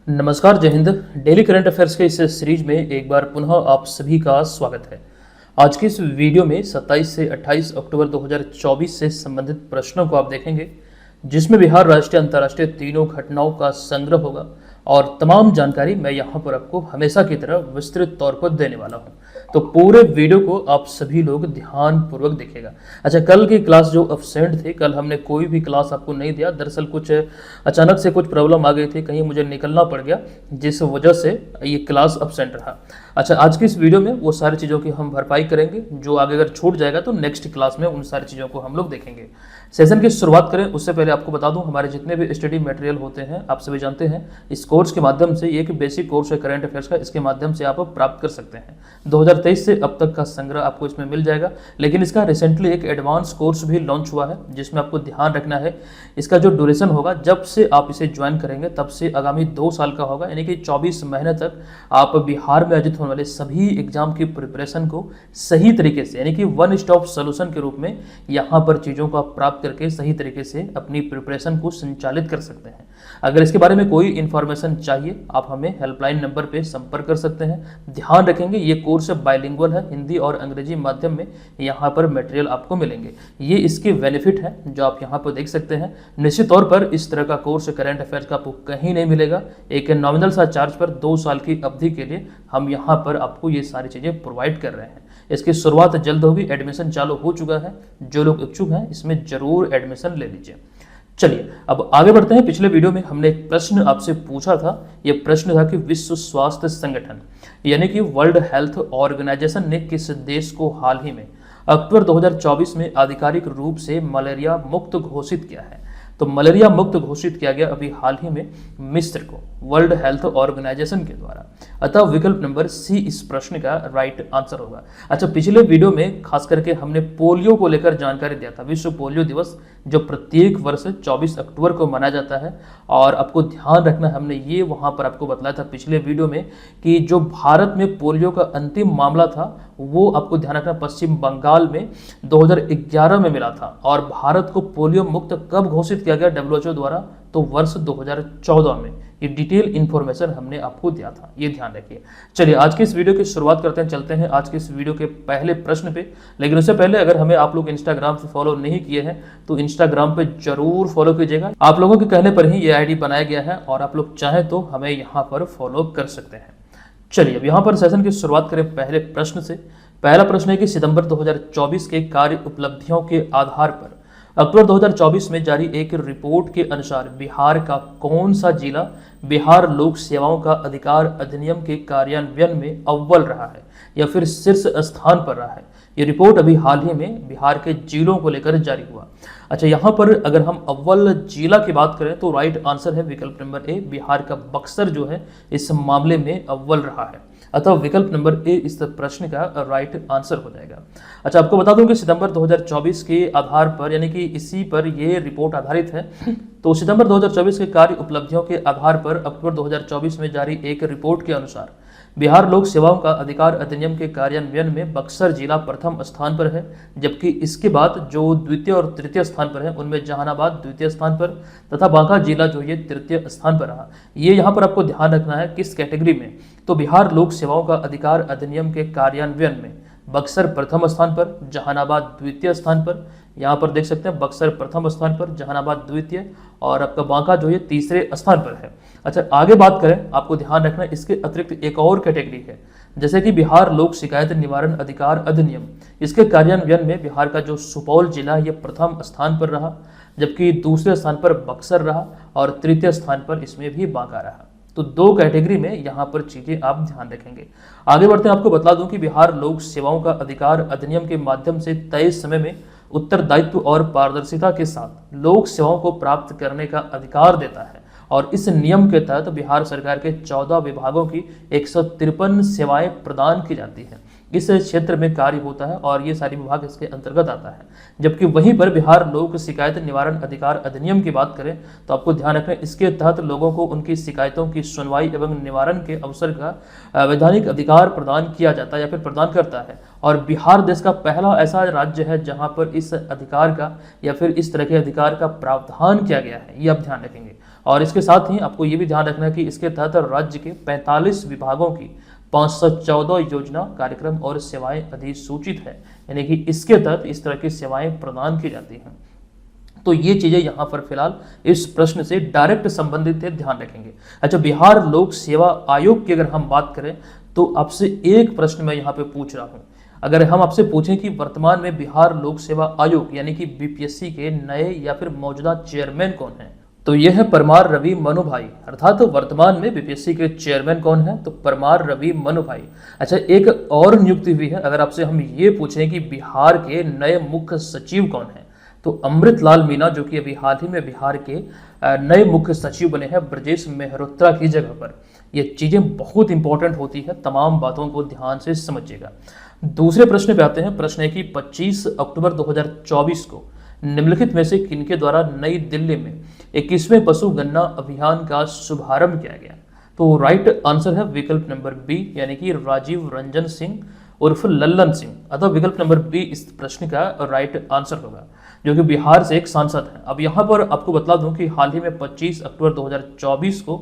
नमस्कार, जय Hind. Daily current affairs के इस सीरीज में एक बार पुनः आप सभी का स्वागत है। आज की इस वीडियो में 27 से 28 अक्टूबर 2024 से संबंधित प्रश्नों को आप देखेंगे, जिसमें बिहार राष्ट्रीय अंतर्राष्ट्रीय तीनों घटनाओं का संग्रह होगा और तमाम जानकारी मैं यहाँ पर आपको हमेशा की तरह विस्तृत तौर पर देने वाला हूँ। तो पूरे वीडियो को आप सभी लोग ध्यानपूर्वक देखिएगा। अच्छा, कल की क्लास जो अब्सेंट थी, कल हमने कोई भी क्लास आपको नहीं दिया। दरअसल कुछ अचानक से कुछ प्रॉब्लम आ गई थी, कहीं मुझे निकलना पड़ गया, जिस वजह से ये क्लास अब्सेंट रहा। अच्छा, आज की इस वीडियो में वो सारी चीज़ों की हम भरपाई करेंगे, जो आगे अगर छूट जाएगा तो नेक्स्ट क्लास में उन सारी चीज़ों को हम लोग देखेंगे। सेशन की शुरुआत करें उससे पहले आपको बता दूं, हमारे जितने भी स्टडी मटेरियल होते हैं आप सभी जानते हैं, इस कोर्स के माध्यम से, एक बेसिक कोर्स है करंट अफेयर्स का, इसके माध्यम से आप प्राप्त कर सकते हैं। 2023 से अब तक का संग्रह आपको इसमें मिल जाएगा, लेकिन इसका रिसेंटली एक एडवांस कोर्स भी लॉन्च हुआ है, जिसमें आपको ध्यान रखना है इसका जो ड्यूरेशन होगा, जब से आप इसे ज्वाइन करेंगे तब से आगामी 2 साल का होगा, यानी कि 24 महीने तक आप बिहार में आयोजित होने वाले सभी एग्जाम की प्रिपरेशन को सही तरीके से, यानी कि वन स्टॉप सोल्यूशन के रूप में यहाँ पर चीज़ों को आप प्राप्त करके सही तरीके से अपनी प्रिपरेशन को संचालित कर सकते हैं। अगर इसके बारे में कोई इन्फॉर्मेशन चाहिए, आप हमें हेल्पलाइन नंबर पे संपर्क कर सकते हैं। ध्यान रखेंगे ये कोर्स बाइलिंगुअल है, हिंदी और अंग्रेजी माध्यम में यहाँ पर मटेरियल आपको मिलेंगे। ये इसके बेनिफिट है जो आप यहाँ पर देख सकते हैं। निश्चित तौर पर इस तरह का कोर्स करंट अफेयर्स का आपको कहीं नहीं मिलेगा। एक नॉमिनल सा चार्ज पर 2 साल की अवधि के लिए हम यहाँ पर आपको ये सारी चीज़ें प्रोवाइड कर रहे हैं। इसकी शुरुआत जल्द होगी, एडमिशन चालू हो चुका है। जो लोग इच्छुक हैं इसमें जरूर एडमिशन ले लीजिए। चलिए अब आगे बढ़ते हैं। पिछले वीडियो में हमने एक प्रश्न आपसे पूछा था। यह प्रश्न था कि विश्व स्वास्थ्य संगठन यानी कि वर्ल्ड हेल्थ ऑर्गेनाइजेशन ने किस देश को हाल ही में अक्टूबर 2024 में आधिकारिक रूप से मलेरिया मुक्त घोषित किया है? तो मलेरिया मुक्त घोषित किया गया अभी हाल ही में मिस्र को, वर्ल्ड हेल्थ ऑर्गेनाइजेशन के द्वारा। अतः विकल्प नंबर सी इस प्रश्न का राइट आंसर होगा। अच्छा, पिछले वीडियो में खास करके हमने पोलियो को लेकर जानकारी दिया था। विश्व पोलियो दिवस जो प्रत्येक वर्ष 24 अक्टूबर को मनाया जाता है, और आपको ध्यान रखना, हमने ये वहाँ पर आपको बताया था पिछले वीडियो में कि जो भारत में पोलियो का अंतिम मामला था वो आपको ध्यान रखना पश्चिम बंगाल में 2011 में मिला था। और भारत को पोलियो मुक्त कब घोषित किया गया WHO द्वारा? तो वर्ष 2014 में। ये डिटेल इन्फॉर्मेशन हमने आपको दिया था, ये ध्यान रखिए। चलिए आज की इस वीडियो की शुरुआत करते हैं, चलते हैं आज के इस वीडियो के पहले प्रश्न पे। लेकिन उससे पहले अगर हमें आप लोग इंस्टाग्राम पे फॉलो नहीं किए हैं तो इंस्टाग्राम पे जरूर फॉलो कीजिएगा। आप लोगों के कहने पर ही ये आईडी बनाया गया है और आप लोग चाहें तो हमें यहाँ पर फॉलो कर सकते हैं। चलिए अब यहाँ पर सेशन की शुरुआत करें पहले प्रश्न से। पहला प्रश्न है कि सितंबर 2024 के कार्य उपलब्धियों के आधार पर अक्टूबर 2024 में जारी एक रिपोर्ट के अनुसार बिहार का कौन सा जिला बिहार लोक सेवाओं का अधिकार अधिनियम के कार्यान्वयन में अव्वल रहा है या फिर शीर्ष स्थान पर रहा है? ये रिपोर्ट अभी हाल ही में बिहार के जिलों को लेकर जारी हुआ। अच्छा, यहाँ पर अगर हम अव्वल जिला की बात करें तो राइट आंसर है विकल्प नंबर ए, बिहार का बक्सर जो है इस मामले में अव्वल रहा है। अतः विकल्प नंबर ए इस प्रश्न का राइट आंसर हो जाएगा। अच्छा, आपको बता दूं कि सितंबर 2024 के आधार पर, यानी कि इसी पर ये रिपोर्ट आधारित है, तो सितंबर 2024 के कार्य उपलब्धियों के आधार पर अक्टूबर 2024 में जारी एक रिपोर्ट के अनुसार बिहार लोक सेवाओं का अधिकार अधिनियम के कार्यान्वयन में बक्सर जिला प्रथम स्थान पर है, जबकि इसके बाद जो द्वितीय और तृतीय स्थान पर है उनमें जहानाबाद द्वितीय स्थान पर तथा बांका जिला जो ये तृतीय स्थान पर रहा। ये यहाँ पर आपको ध्यान रखना है किस कैटेगरी में, तो बिहार लोक सेवाओं का अधिकार अधिनियम के कार्यान्वयन में बक्सर प्रथम स्थान पर, जहानाबाद द्वितीय स्थान पर। यहाँ पर देख सकते हैं बक्सर प्रथम स्थान पर, जहानाबाद द्वितीय, और आपका बांका जो है तीसरे स्थान पर है। अच्छा, आगे बात करें, आपको ध्यान रखना इसके अतिरिक्त एक और कैटेगरी है, जैसे कि बिहार लोक शिकायत निवारण अधिकार अधिनियम। इसके कार्यान्वयन में बिहार का जो सुपौल जिला ये प्रथम स्थान पर रहा, जबकि दूसरे स्थान पर बक्सर रहा और तृतीय स्थान पर इसमें भी बांका रहा। तो 2 कैटेगरी में यहाँ पर चीजें आप ध्यान रखेंगे। आगे बढ़ते हैं, आपको बता दूं कि बिहार लोक सेवाओं का अधिकार अधिनियम के माध्यम से तय समय में उत्तरदायित्व और पारदर्शिता के साथ लोक सेवाओं को प्राप्त करने का अधिकार देता है, और इस नियम के तहत बिहार सरकार के 14 विभागों की 153 सेवाएं प्रदान की जाती हैं। इस क्षेत्र में कार्य होता है और ये सारी विभाग इसके अंतर्गत आता है। जबकि वहीं पर बिहार लोक शिकायत निवारण अधिकार अधिनियम की बात करें तो आपको ध्यान रखना, इसके तहत लोगों को उनकी शिकायतों की सुनवाई एवं निवारण के अवसर का वैधानिक अधिकार प्रदान किया जाता है या फिर प्रदान करता है। और बिहार देश का पहला ऐसा राज्य है जहां पर इस अधिकार का या फिर इस तरह के अधिकार का प्रावधान किया गया है, ये आप ध्यान रखेंगे। और इसके साथ ही आपको ये भी ध्यान रखना है कि इसके तहत राज्य के 45 विभागों की 514 योजना, कार्यक्रम और सेवाएं अधिसूचित है, यानी कि इसके तहत इस तरह की सेवाएं प्रदान की जाती हैं। तो ये चीजें यहाँ पर फिलहाल इस प्रश्न से डायरेक्ट संबंधित है, ध्यान रखेंगे। अच्छा, बिहार लोक सेवा आयोग की अगर हम बात करें तो आपसे एक प्रश्न मैं यहाँ पे पूछ रहा हूँ। अगर हम आपसे पूछें कि वर्तमान में बिहार लोक सेवा आयोग यानी कि बीपीएससी के नए या फिर मौजूदा चेयरमैन कौन है, तो यह है परमार रवि मनु भाई। अर्थात वर्तमान में बीपीएससी के चेयरमैन कौन है, तो परमार रवि मनु भाई। अच्छा, एक और नियुक्ति हुई है। अगर आपसे हम ये पूछें कि बिहार के नए मुख्य सचिव कौन है, तो अमृत लाल मीणा, जो कि अभी हाल ही में बिहार के नए मुख्य सचिव बने हैं ब्रजेश मेहरोत्रा की जगह पर। ये चीजें बहुत इंपॉर्टेंट होती है, तमाम बातों को ध्यान से समझिएगा। दूसरे प्रश्न पे आते हैं। प्रश्न है कि 25 अक्टूबर 2024 को निम्नलिखित में से किनके द्वारा नई दिल्ली में 21वें पशु गणना अभियान का शुभारंभ किया गया, तो राइट आंसर है विकल्प नंबर बी, यानी कि राजीव रंजन सिंह उर्फ लल्लन सिंह। अतः विकल्प नंबर बी इस प्रश्न का राइट आंसर होगा, जो कि बिहार से एक सांसद हैं। अब यहाँ पर आपको बता दूं कि हाल ही में 25 अक्टूबर 2024 को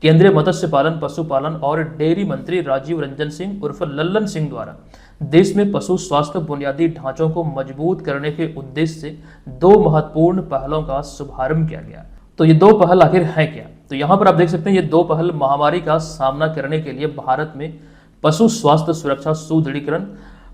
केंद्रीय मत्स्य पालन, पशुपालन और डेयरी मंत्री राजीव रंजन सिंह उर्फ लल्लन सिंह द्वारा देश में पशु स्वास्थ्य बुनियादी ढांचों को मजबूत करने के उद्देश्य से 2 महत्वपूर्ण पहलों का शुभारंभ किया गया। तो ये 2 पहल आखिर हैं क्या, तो यहाँ पर आप देख सकते हैं ये 2 पहल महामारी का सामना करने के लिए भारत में पशु स्वास्थ्य सुरक्षा सुदृढ़ीकरण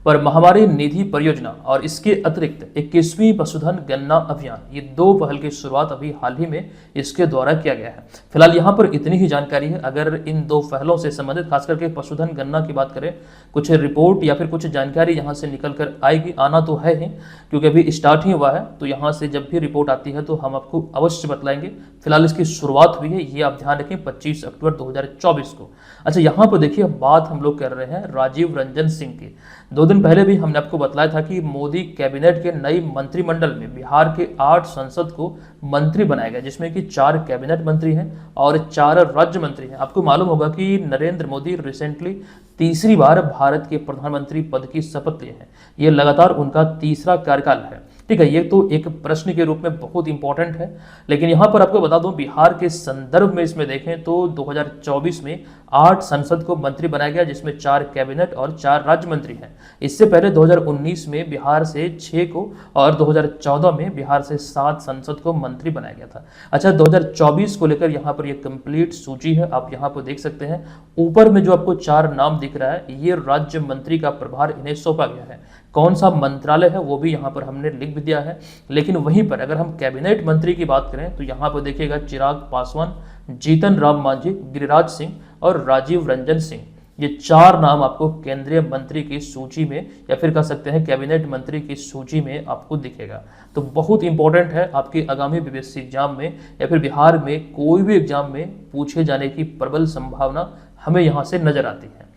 पर महामारी निधि परियोजना और इसके अतिरिक्त 21वीं पशुधन गणना अभियान, ये 2 पहल की शुरुआत अभी हाल ही में इसके द्वारा किया गया है। फिलहाल यहाँ पर इतनी ही जानकारी है। अगर इन 2 पहलों से संबंधित खास करके पशुधन गणना की बात करें, कुछ रिपोर्ट या फिर कुछ जानकारी यहाँ से निकल कर आएगी, आना तो है ही, क्योंकि अभी स्टार्ट ही हुआ है। तो यहाँ से जब भी रिपोर्ट आती है तो हम आपको अवश्य बतलाएंगे। फिलहाल इसकी शुरुआत हुई है, ये आप ध्यान रखें 25 अक्टूबर 2024 को। अच्छा, यहाँ पर देखिए बात हम लोग कर रहे हैं राजीव रंजन सिंह की। 2 दिन पहले भी हमने आपको बतलाया था कि मोदी कैबिनेट के नई मंत्रिमंडल में बिहार के 8 सांसद को मंत्री बनाया गया, जिसमें कि 4 कैबिनेट मंत्री हैं और 4 राज्य मंत्री हैं। आपको मालूम होगा कि नरेंद्र मोदी रिसेंटली तीसरी बार भारत के प्रधानमंत्री पद की शपथ लिए हैं। ये लगातार उनका तीसरा कार्यकाल है। ठीक है, ये तो एक प्रश्न के रूप में बहुत इंपॉर्टेंट है, लेकिन यहाँ पर आपको बता दूं बिहार के संदर्भ में इसमें देखें तो 2024 में 8 संसद को मंत्री बनाया गया, जिसमें 4 कैबिनेट और 4 राज्य मंत्री हैं। इससे पहले 2019 में बिहार से 6 को और 2014 में बिहार से 7 संसद को मंत्री बनाया गया था। अच्छा, 2024 को लेकर यहाँ पर ये कंप्लीट सूची है, आप यहाँ पर देख सकते हैं। ऊपर में जो आपको 4 नाम दिख रहा है, ये राज्य मंत्री का प्रभार इन्हें सौंपा गया है। कौन सा मंत्रालय है वो भी यहाँ पर हमने लिख भी दिया है। लेकिन वहीं पर अगर हम कैबिनेट मंत्री की बात करें तो यहाँ पर देखिएगा चिराग पासवान, जीतन राम मांझी, गिरिराज सिंह और राजीव रंजन सिंह, ये 4 नाम आपको केंद्रीय मंत्री की सूची में या फिर कह सकते हैं कैबिनेट मंत्री की सूची में आपको दिखेगा। तो बहुत इंपॉर्टेंट है, आपके आगामी बीपीएससी एग्जाम में या फिर बिहार में कोई भी एग्जाम में पूछे जाने की प्रबल संभावना हमें यहाँ से नजर आती है।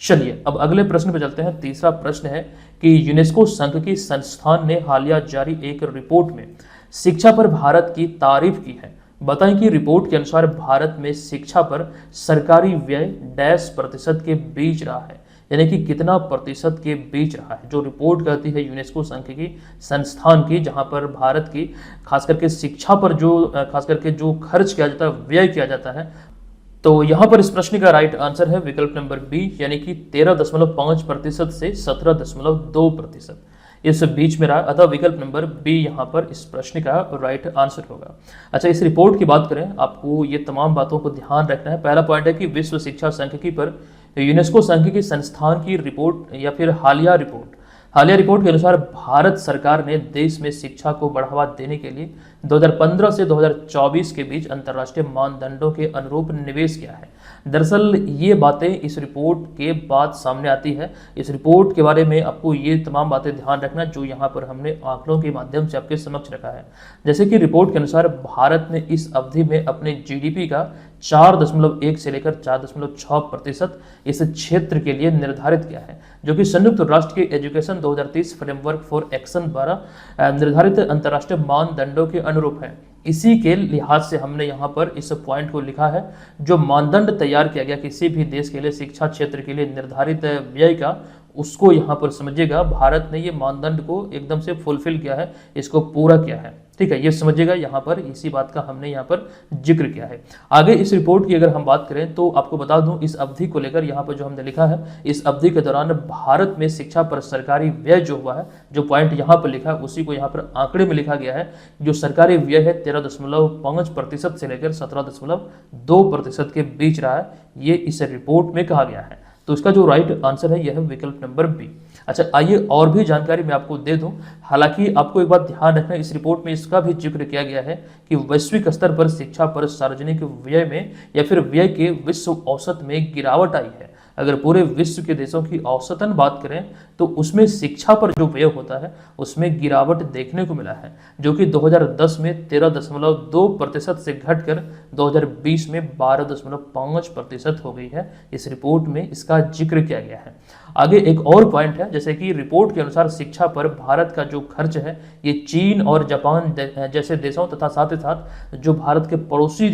चलिए अब अगले प्रश्न पर चलते हैं। तीसरा प्रश्न है कि यूनेस्को संघ की संस्थान ने हालिया जारी एक रिपोर्ट में शिक्षा पर भारत की तारीफ की है। बताएं कि रिपोर्ट के अनुसार भारत में शिक्षा पर सरकारी व्यय %% के बीच रहा है, यानी कि कितना प्रतिशत के बीच रहा है। जो रिपोर्ट कहती है यूनेस्को संघ की संस्थान की, जहां पर भारत की खास करके शिक्षा पर जो खर्च किया जाता है, व्यय किया जाता है, तो यहाँ पर इस प्रश्न का राइट आंसर है विकल्प नंबर बी, यानी कि 13.5% से 17.2%, इस बीच में रहा। अतः विकल्प नंबर बी यहाँ पर इस प्रश्न का राइट आंसर होगा। अच्छा, इस रिपोर्ट की बात करें, आपको ये तमाम बातों को ध्यान रखना है। पहला पॉइंट है कि विश्व शिक्षा सांख्यिकी पर यूनेस्को संघ की संस्थान की रिपोर्ट या फिर हालिया रिपोर्ट के अनुसार भारत सरकार ने देश में शिक्षा को बढ़ावा देने के लिए 2015 से 2024 के बीच अंतर्राष्ट्रीय मानदंडों के अनुरूप निवेश किया है। दरअसल ये बातें इस रिपोर्ट के बाद सामने आती है। इस रिपोर्ट के बारे में आपको ये तमाम बातें ध्यान रखना जो यहाँ पर हमने आंकड़ों के माध्यम से आपके समक्ष रखा है। जैसे कि रिपोर्ट के अनुसार भारत ने इस अवधि में अपने जीडीपी का 4.1 से लेकर 4.6% इस क्षेत्र के लिए निर्धारित किया है, जो कि संयुक्त राष्ट्र के एजुकेशन 2030 फ्रेमवर्क फॉर एक्शन द्वारा निर्धारित अंतर्राष्ट्रीय मानदंडों के अनुरूप है। इसी के लिहाज से हमने यहाँ पर इस पॉइंट को लिखा है। जो मानदंड तैयार किया गया किसी भी देश के लिए शिक्षा क्षेत्र के लिए निर्धारित व्यय का, उसको यहाँ पर समझिएगा भारत ने ये मानदंड को एकदम से फुलफिल किया है, इसको पूरा किया है। ठीक है, ये समझिएगा, यहाँ पर इसी बात का हमने यहाँ पर जिक्र किया है। आगे इस रिपोर्ट की अगर हम बात करें तो आपको बता दूं, इस अवधि को लेकर यहाँ पर जो हमने लिखा है, इस अवधि के दौरान भारत में शिक्षा पर सरकारी व्यय जो हुआ है, जो पॉइंट यहाँ पर लिखा है उसी को यहाँ पर आंकड़े में लिखा गया है। जो सरकारी व्यय है 13.5% से लेकर 17.2% के बीच रहा है, ये इस रिपोर्ट में कहा गया है। तो इसका जो राइट आंसर है यह है विकल्प नंबर बी। अच्छा, आइए और भी जानकारी मैं आपको दे दूं। हालांकि आपको एक बात ध्यान रखना, इस रिपोर्ट में इसका भी जिक्र किया गया है कि वैश्विक स्तर पर शिक्षा पर सार्वजनिक व्यय में या फिर व्यय के विश्व औसत में गिरावट आई है। अगर पूरे विश्व के देशों की औसतन बात करें तो उसमें शिक्षा पर जो व्यय होता है उसमें गिरावट देखने को मिला है, जो कि 2010 में 13.2% से घटकर 2020 में 12.5% हो गई है। इस रिपोर्ट में इसका जिक्र किया गया है। आगे एक और पॉइंट है, जैसे कि रिपोर्ट के अनुसार शिक्षा पर भारत का जो खर्च है ये चीन और जापान जैसे देशों तथा साथ ही साथ जो भारत के पड़ोसी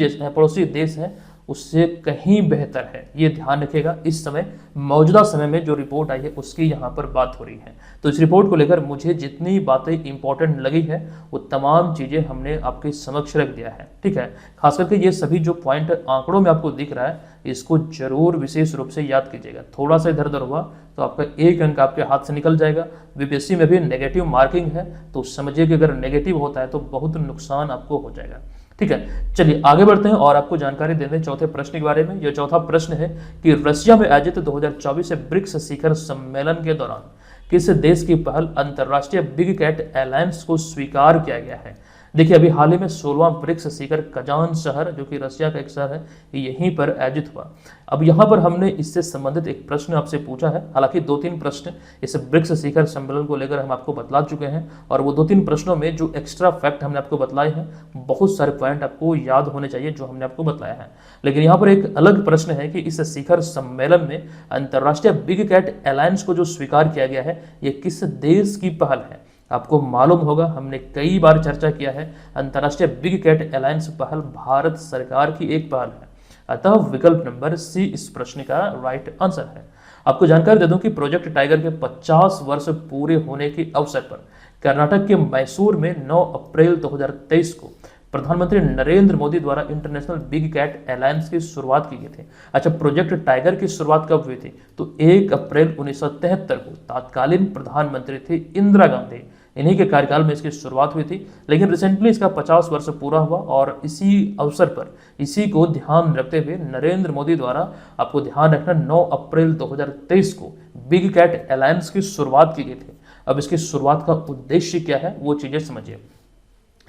देश हैं उससे कहीं बेहतर है। ये ध्यान रखिएगा, इस समय मौजूदा समय में जो रिपोर्ट आई है उसकी यहाँ पर बात हो रही है। तो इस रिपोर्ट को लेकर मुझे जितनी बातें इंपॉर्टेंट लगी है वो तमाम चीज़ें हमने आपके समक्ष रख दिया है। ठीक है, खास करके ये सभी जो पॉइंट आंकड़ों में आपको दिख रहा है इसको जरूर विशेष रूप से याद कीजिएगा। थोड़ा सा इधर उधर हुआ तो आपका एक अंक आपके हाथ से निकल जाएगा। बीपीएससी में भी नेगेटिव मार्किंग है, तो समझिए कि अगर नेगेटिव होता है तो बहुत नुकसान आपको हो जाएगा। ठीक है, चलिए आगे बढ़ते हैं और आपको जानकारी देने चौथे प्रश्न के बारे में। यह चौथा प्रश्न है कि रशिया में आयोजित 2024 ब्रिक्स शिखर सम्मेलन के दौरान किस देश की पहल अंतर्राष्ट्रीय बिग कैट अलायंस को स्वीकार किया गया है। देखिए, अभी हाल ही में 16वां ब्रिक्स शिखर कजान शहर, जो कि रशिया का एक शहर है, यहीं पर आयोजित हुआ। अब यहाँ पर हमने इससे संबंधित एक प्रश्न आपसे पूछा है। हालांकि 2-3 प्रश्न इस ब्रिक्स शिखर सम्मेलन को लेकर हम आपको बतला चुके हैं, और वो 2-3 प्रश्नों में जो एक्स्ट्रा फैक्ट हमने आपको बतलाए हैं, बहुत सारे पॉइंट आपको याद होने चाहिए जो हमने आपको बतलाया है। लेकिन यहाँ पर एक अलग प्रश्न है कि इस शिखर सम्मेलन में अंतर्राष्ट्रीय बिग कैट अलायंस को जो स्वीकार किया गया है ये किस देश की पहल है। आपको मालूम होगा, हमने कई बार चर्चा किया है, अंतर्राष्ट्रीय बिग कैट अलायंस पहल भारत सरकार की एक पहल है। अतः विकल्प नंबर सी इस प्रश्न का राइट आंसर है। आपको जानकारी दे दूं कि प्रोजेक्ट टाइगर के 50 वर्ष पूरे होने के अवसर पर कर्नाटक के मैसूर में 9 अप्रैल 2023 को प्रधानमंत्री नरेंद्र मोदी द्वारा इंटरनेशनल बिग कैट अलायंस की शुरुआत की गई थी। अच्छा, प्रोजेक्ट टाइगर की शुरुआत कब हुई थी? तो 1 अप्रैल 1973 को तत्कालीन प्रधानमंत्री थी इंदिरा गांधी, इन्हीं के कार्यकाल में इसकी शुरुआत हुई थी। लेकिन रिसेंटली इसका 50 वर्ष पूरा हुआ, और इसी अवसर पर इसी को ध्यान रखते हुए नरेंद्र मोदी द्वारा, आपको ध्यान रखना, 9 अप्रैल 2023 को बिग कैट अलायंस की शुरुआत की गई थी। अब इसकी शुरुआत का उद्देश्य क्या है वो चीजें समझिए।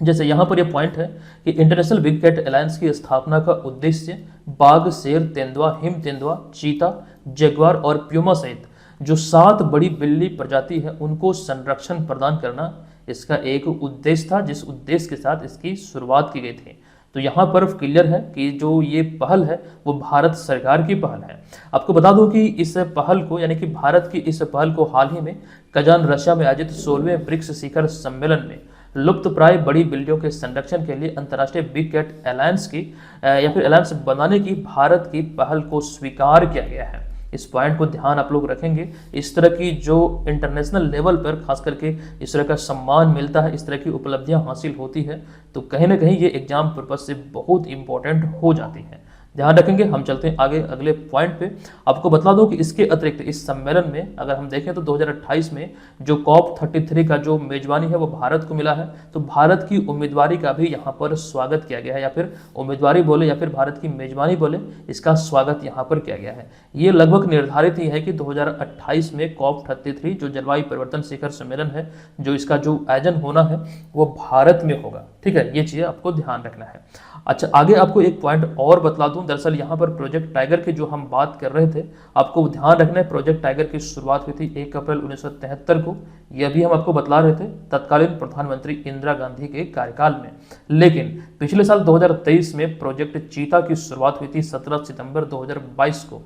जैसे यहाँ पर यह पॉइंट है कि इंटरनेशनल बिग कैट अलायंस की स्थापना का उद्देश्य बाघ, शेर, तेंदुआ, हिम तेंदुआ, चीता, जगुआर और प्यूमा सहित जो 7 बड़ी बिल्ली प्रजाति है उनको संरक्षण प्रदान करना इसका एक उद्देश्य था, जिस उद्देश्य के साथ इसकी शुरुआत की गई थी। तो यहाँ पर क्लियर है कि जो ये पहल है वो भारत सरकार की पहल है। आपको बता दूं कि इस पहल को, यानी कि भारत की इस पहल को हाल ही में कजान रशिया में आयोजित 16वें ब्रिक्स शिखर सम्मेलन में लुप्त प्राय बड़ी बिल्लियों के संरक्षण के लिए अंतर्राष्ट्रीय बिग कैट अलायंस की या फिर अलायंस बनाने की भारत की पहल को स्वीकार किया गया है। इस पॉइंट को ध्यान आप लोग रखेंगे। इस तरह की जो इंटरनेशनल लेवल पर खास करके इस तरह का सम्मान मिलता है, इस तरह की उपलब्धियां हासिल होती है, तो कहीं ना कहीं ये एग्जाम पर्पज से बहुत इंपॉर्टेंट हो जाती है। ध्यान रखेंगे। हम चलते हैं आगे अगले पॉइंट पे। आपको बता दूं कि इसके अतिरिक्त इस सम्मेलन में अगर हम देखें तो 2028 में जो COP33 का जो मेजबानी है वो भारत को मिला है। तो भारत की उम्मीदवारी का भी यहाँ पर स्वागत किया गया है, या फिर उम्मीदवारी बोले या फिर भारत की मेजबानी बोले, इसका स्वागत यहाँ पर किया गया है। ये लगभग निर्धारित ही है कि 2028 में COP33 जो जलवायु परिवर्तन शिखर सम्मेलन है, जो इसका जो आयोजन होना है वो भारत में होगा। ठीक है, ये चीज़ें आपको ध्यान रखना है। अच्छा, आगे आपको एक पॉइंट और बतला दूं। दरअसल यहाँ पर प्रोजेक्ट टाइगर की जो हम बात कर रहे थे, आपको ध्यान रखना है, प्रोजेक्ट टाइगर की शुरुआत हुई थी 1 अप्रैल 1973 को। यह भी हम आपको बतला रहे थे तत्कालीन प्रधानमंत्री इंदिरा गांधी के कार्यकाल में। लेकिन पिछले साल 2023 में प्रोजेक्ट चीता की शुरुआत हुई थी 17 सितंबर 2022 को।